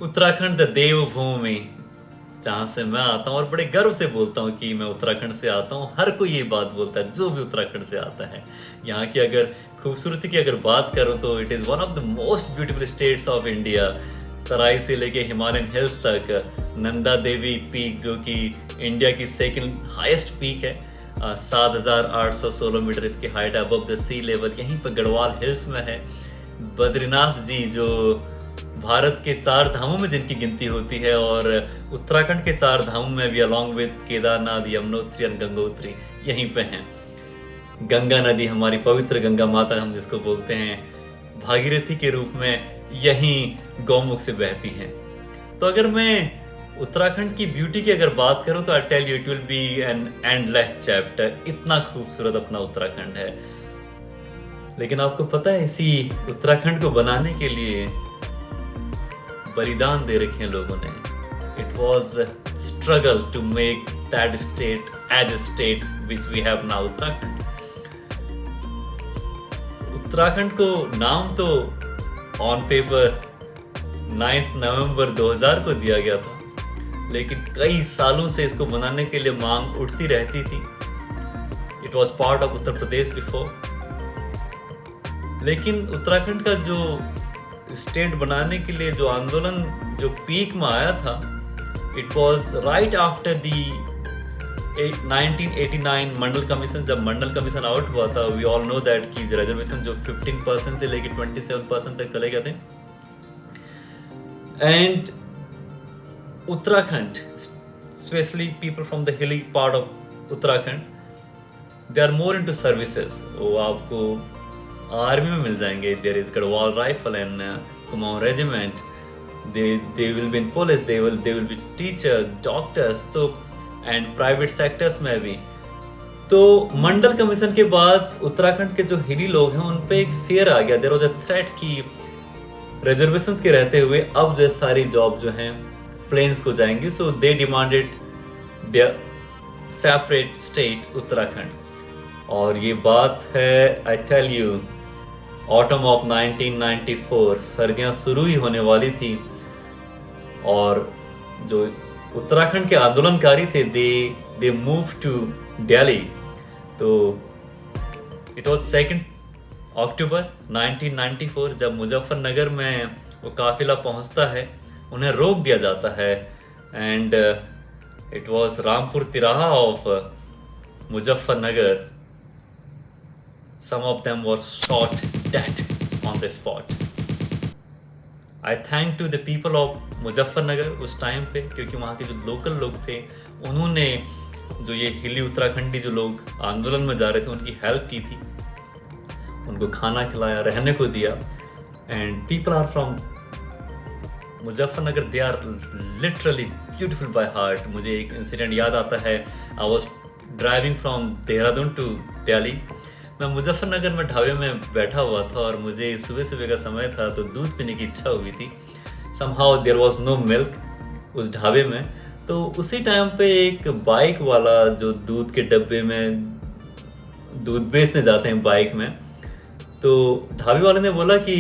Uttarakhand the देवभूमि, जहाँ से मैं आता हूँ और बड़े गर्व से बोलता हूँ कि मैं उत्तराखंड से आता हूँ। हर कोई ये बात बोलता है जो भी उत्तराखंड से आता है। यहाँ की अगर खूबसूरती की अगर बात करूँ तो it is one of the most beautiful states of India. Terai से लेके हिमालयन हिल्स तक, नंदा देवी पीक जो कि इंडिया की सेकंड हाईएस्ट पीक है, 7,816 मीटर इसकी height above the sea level. यहीं पर गढ़वाल हिल्स में है बद्रीनाथ जी, जो भारत के 4 धामों में जिनकी गिनती होती है, और उत्तराखंड के 4 धामों में भी अलॉन्ग विद केदारनाथ, यमुनोत्री और गंगोत्री यहीं पे हैं। गंगा नदी, हमारी पवित्र गंगा माता हम जिसको बोलते हैं, भागीरथी के रूप में यहीं गौमुख से बहती हैं। तो अगर मैं उत्तराखंड की ब्यूटी की अगर बात करूं तो I tell you it will be an endless chapter. इतना खूबसूरत अपना उत्तराखंड है। लेकिन आपको पता है इसी उत्तराखंड को बनाने के लिए बलिदान दे रखे हैं लोगों ने। It was struggle to make that state as a state which we have now, Uttarakhand. Uttarakhand को नाम तो ऑन पेपर 9 नवंबर 2000 को दिया गया था, लेकिन कई सालों से इसको बनाने के लिए मांग उठती रहती थी। It was part of Uttar Pradesh before. लेकिन उत्तराखंड का जो स्टेट बनाने के लिए जो आंदोलन जो पीक में आया था, it was right after the 1989 Mandal commission. जब मंडल कमीशन आउट हुआ था, वी ऑल नो दैट की रिजर्वेशन जो 15% से लेकर 27% तक चले गए थे। And Uttarakhand, specially people from the hilly part of Uttarakhand, they are more into services. वो आपको आर्मी में मिल जाएंगे। There is Garhwal rifle and Kumaon regiment. They will be in police, they will be teacher, doctors, तो एंड प्राइवेट सेक्टर्स में भी। तो मंडल commission के बाद उत्तराखंड के जो हिली लोग हैं उन पे एक फियर आ गया, देयर वाज अ थ्रेट कि रिजर्वेशंस के रहते हुए अब जो सारी जॉब जो हैं प्लेन्स को जाएंगी। So they demanded their separate state Uttarakhand. और ये बात है, I tell you, autumn of 1994, सर्दियां शुरू ही होने वाली थी। और जो उत्तराखंड के आंदोलनकारी थे, दे मूव टू दिल्ली। तो इट वाज 2 अक्टूबर 1994 जब मुजफ्फरनगर में वो काफिला पहुंचता है, उन्हें रोक दिया जाता है। एंड इट वाज रामपुर तिराहा of Muzaffarnagar. Some of them were shot dead on the spot. I thank to the people of Muzaffarnagar उस टाइम पे, क्योंकि वहाँ के जो लोकल लोग थे उन्होंने जो ये हिली उत्तराखंडी जो लोग आंदोलन में जा रहे थे उनकी हेल्प की थी, उनको खाना खिलाया, रहने को दिया। And people are from Muzaffarnagar, they are literally beautiful by heart. मुझे एक इंसिडेंट याद आता है, I was driving from Dehradun to Delhi. मैं मुजफ्फरनगर में ढाबे में बैठा हुआ था और मुझे सुबह सुबह का समय था, तो दूध पीने की इच्छा हुई थी। Somehow there was no milk उस ढाबे में। तो उसी टाइम पे एक बाइक वाला जो दूध के डब्बे में दूध बेचने जाते हैं बाइक में, तो ढाबे वाले ने बोला कि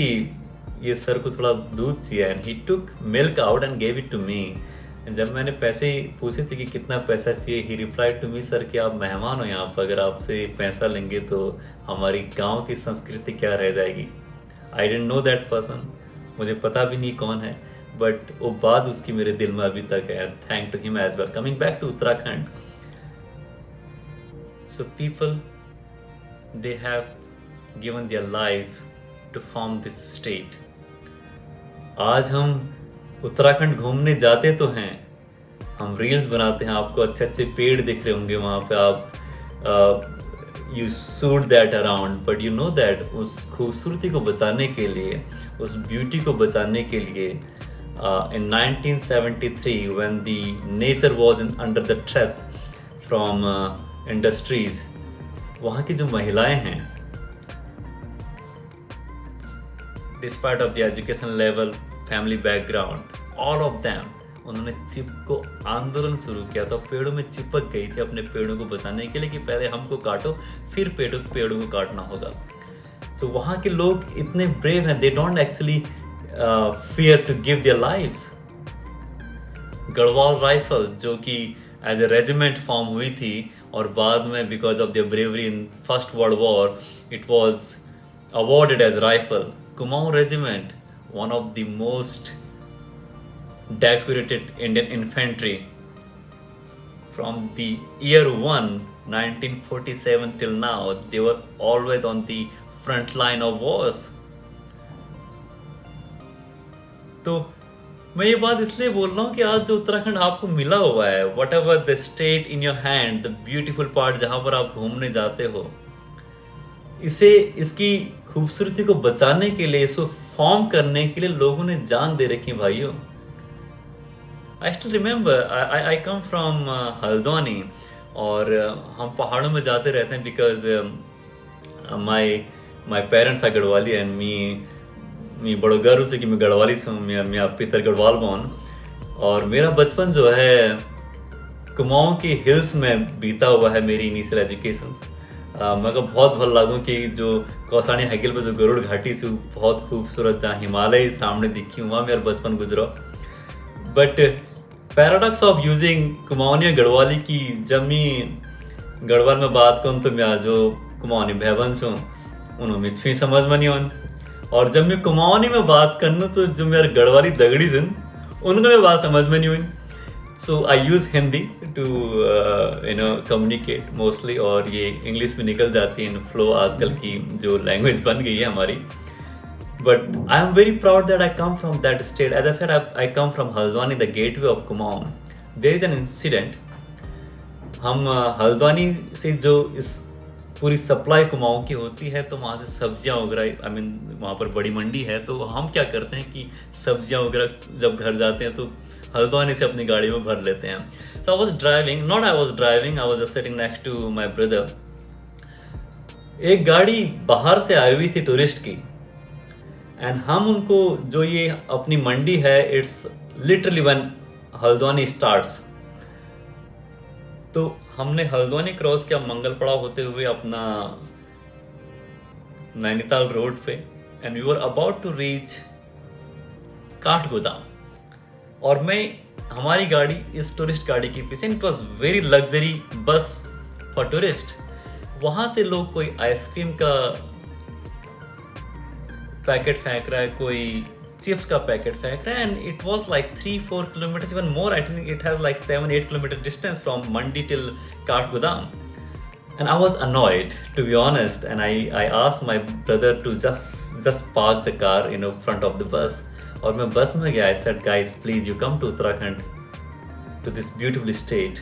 ये सर को थोड़ा दूध चाहिए, and he took milk out and gave it to me. जब मैंने पैसे पूछे थे कि कितना पैसा चाहिए, he replied to me, sir कि आप मेहमान हो यहाँ पर, अगर आपसे पैसा लेंगे तो हमारी गांव की संस्कृति क्या रह जाएगी। आई डेंट नो दैट पर्सन, मुझे पता भी नहीं कौन है, बट वो बात उसकी मेरे दिल में अभी तक है। Thank to him as well. Coming back to Uttarakhand, so people they have given their lives to form this state. आज हम उत्तराखंड घूमने जाते तो हैं, हम रील्स बनाते हैं, आपको अच्छे अच्छे पेड़ दिख रहे होंगे वहाँ पे, आप you shoot that around, but you know that उस खूबसूरती को बचाने के लिए, उस ब्यूटी को बचाने के लिए, इन 1973 when the nature was under the threat from industries, वहाँ की जो महिलाएं हैं, despite of the education level, family background, all of them, उन्होंने चिपको आंदोलन शुरू किया था। पेड़ों में चिपक गई थी अपने पेड़ों को बचाने के लिए कि पहले हमको काटो फिर पेड़ों को काटना होगा। सो वहाँ के लोग इतने ब्रेव हैं, they don't actually fear to give their lives. Garhwal rifle जो कि एज ए रेजिमेंट फॉर्म हुई थी और बाद में because of their bravery in first world war it was awarded as rifle. Kumaon Regiment, one of the most decorated Indian infantry from the year 1, 1947 till now. They were always on the front line of wars. तो मैं ये बात इसलिए बोल रहा हूँ कि आज जो उत्तराखंड आपको मिला हुआ है, what ever the state in your hand, the beautiful part जहाँ पर आप घूमने जाते हो, इसे इसकी खूबसूरती को बचाने के लिए, इसको फॉर्म करने के लिए लोगों ने जान दे रखी भाइयों। I still remember I come from Haldwani और हम पहाड़ों में जाते रहते हैं because my parents are Garhwali and मी बड़ो गर्व से कि मैं गढ़वाली से हूँ, मैं पितर गढ़वाल बॉर्न। और मेरा बचपन जो है कुमाऊं की हिल्स में बीता हुआ है, मेरी इनिशियल एजुकेशन। मैं को बहुत भल लागू कि जो कौसानी हाइकिल पे जो गरुड़ घाटी से बहुत खूबसूरत, जहाँ हिमालय सामने दिखी, वहाँ मेरा बचपन गुजरा। But paradox of using Kumaoni Garhwali की, जब मैं गढ़वाल में बात करूँ तो मैं जो कुमाऊनी भैबन छूँ उन्होंने मिछ समझ में नहीं आन, और जब मैं कुमाऊनी में बात करना तो जो मेरा गढ़वाली दगड़ी जिन उनको मैं बात समझ में नहीं हुई। So I use Hindi to communicate mostly, और ये इंग्लिश में निकल जाती है इन फ्लो, आजकल की जो लैंग्वेज बन गई है हमारी। But I am very proud that I come from that state. As I said, I come from Haldwani, the gateway of Kumaon. There is an incident, हम हल्द्वानी से जो इस पूरी सप्लाई कुमाऊं की होती है तो वहाँ से सब्जियाँ वगैरह, आई मीन वहाँ पर बड़ी मंडी है, तो हम क्या करते हैं कि सब्जियाँ वगैरह जब घर जाते हैं तो हल्द्वानी से अपनी गाड़ी में भर लेते हैं। So I was driving, not I was driving, I was just sitting next to my brother. एक गाड़ी बाहर से आई हुई थी टूरिस्ट की, एंड हम उनको, जो ये अपनी मंडी है, it's literally when Haldwani starts, तो हमने हल्द्वानी क्रॉस किया मंगल पड़ाव होते हुए अपना नैनीताल रोड पे, and we were about to reach Kathgodam, और मैं हमारी गाड़ी इस टूरिस्ट गाड़ी के पीछे, it was very luxury bus for tourist. वहाँ से लोग कोई आइसक्रीम का पैकेट फेंक रहा है, कोई चिप्स का पैकेट फेंक रहा है, and it was like 3-4 kilometre, even more, I think it has like 7-8 kilometre distance from Mandi till Kathgodam. And I was annoyed, to be honest, and I asked my brother to just park the car, front of the bus. और मैं बस में गया, I said, guys, please, you come to Uttarakhand, to this beautiful state,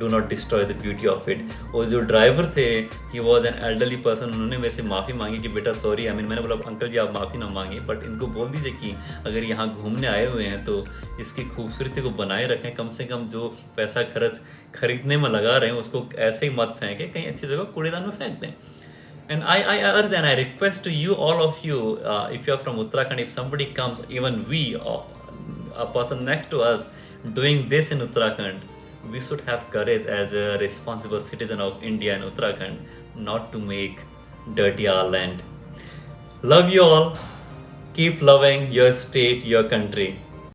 do not destroy the beauty of it. और जो driver थे, he was an elderly person, उन्होंने मेरे से माफ़ी मांगी कि बेटा सॉरी, मैंने बोला अंकल जी आप माफ़ी ना मांगिए, बट इनको बोल दीजिए कि अगर यहाँ घूमने आए हुए हैं तो इसकी खूबसूरती को बनाए रखें, कम से कम जो पैसा खरीदने में लगा रहे हैं उसको ऐसे ही मत फेंकें, कहीं अच्छी जगह कूड़ेदान में फेंक दें। And I urge and I request to you, all of you, if you are from Uttarakhand, if somebody comes, even we, a person next to us, doing this in Uttarakhand, we should have courage as a responsible citizen of India and Uttarakhand, not to make dirty our land. Love you all. Keep loving your state, your country.